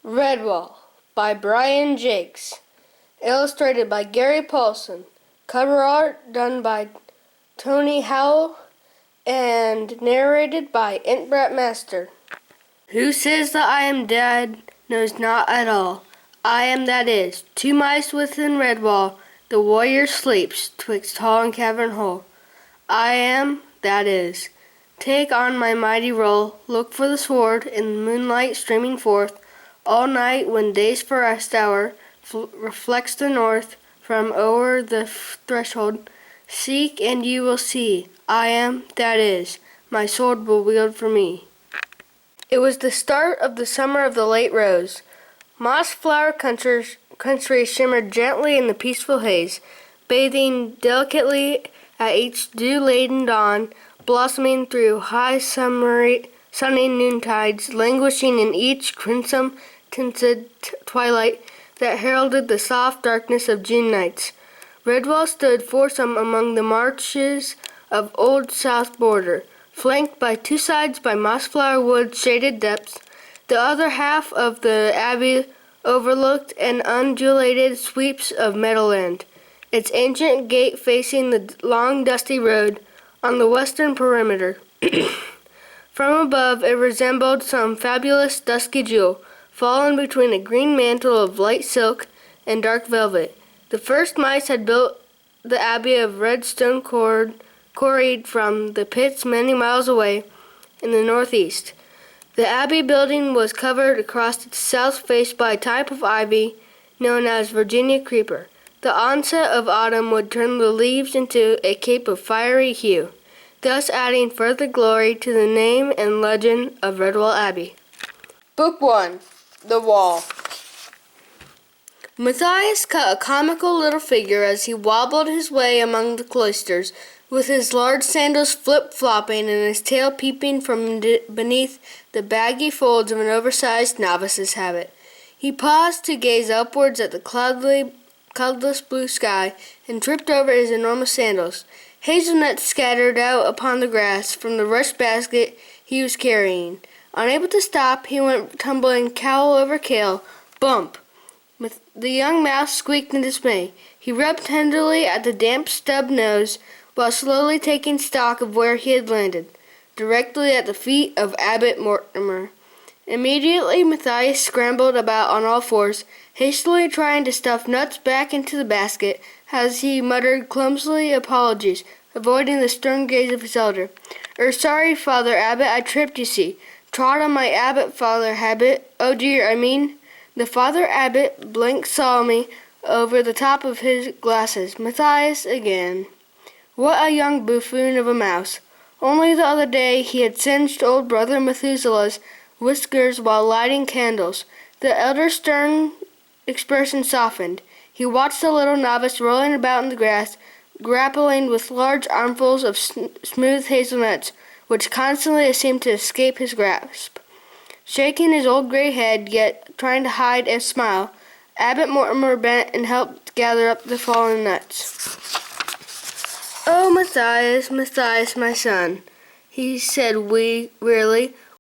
Redwall by Brian Jakes. Illustrated by Gary Paulson. Cover art done by Tony Howell and narrated by Intbrat Master. Who says that I am dead knows not at all. I am that is. 2 mice within Redwall. The warrior sleeps twixt hall and cavern hole. I am that is. Take on my mighty roll. Look for the sword in the moonlight streaming forth. All night when day's first hour reflects the north from o'er the threshold. Seek and you will see. I am that is. My sword will wield for me. It was the start of the summer of the late rose. Moss flower country shimmered gently in the peaceful haze, bathing delicately at each dew-laden dawn, blossoming through high sunny noontides, languishing in each crimson-tinted twilight that heralded the soft darkness of June nights. Redwall stood foursome among the marshes of Old South Border, flanked by 2 sides by mossflower wood's shaded depths. The other half of the abbey overlooked an undulated sweeps of meadowland, its ancient gate facing the long dusty road on the western perimeter. From above it resembled some fabulous dusky jewel, fallen between a green mantle of light silk and dark velvet. The first mice had built the abbey of red stone quarried from the pits many miles away in the northeast. The abbey building was covered across its south face by a type of ivy known as Virginia creeper. The onset of autumn would turn the leaves into a cape of fiery hue, thus adding further glory to the name and legend of Redwall Abbey. Book 1. The Wall. Matthias cut a comical little figure as he wobbled his way among the cloisters, with his large sandals flip-flopping and his tail peeping from beneath the baggy folds of an oversized novice's habit. He paused to gaze upwards at the cloudless blue sky and tripped over his enormous sandals. Hazelnuts scattered out upon the grass from the rush basket he was carrying. Unable to stop, he went tumbling cowl over kale. Bump! The young mouse squeaked in dismay. He rubbed tenderly at the damp stub nose while slowly taking stock of where he had landed, directly at the feet of Abbot Mortimer. Immediately Matthias scrambled about on all fours, hastily trying to stuff nuts back into the basket as he muttered clumsily apologies, avoiding the stern gaze of his elder. Sorry, Father Abbot, I tripped, you see. Trod on my Abbot, Father Abbot. Oh dear, I mean. The Father Abbot blinked solemnly over the top of his glasses. Matthias again. What a young buffoon of a mouse. Only the other day he had singed old brother Methuselah's whiskers while lighting candles. The elder's stern expression softened. He watched the little novice rolling about in the grass, grappling with large armfuls of smooth hazelnuts, which constantly seemed to escape his grasp. Shaking his old gray head, yet trying to hide a smile, Abbot Mortimer bent and helped gather up the fallen nuts. "Oh, Matthias, Matthias, my son," he said wearily,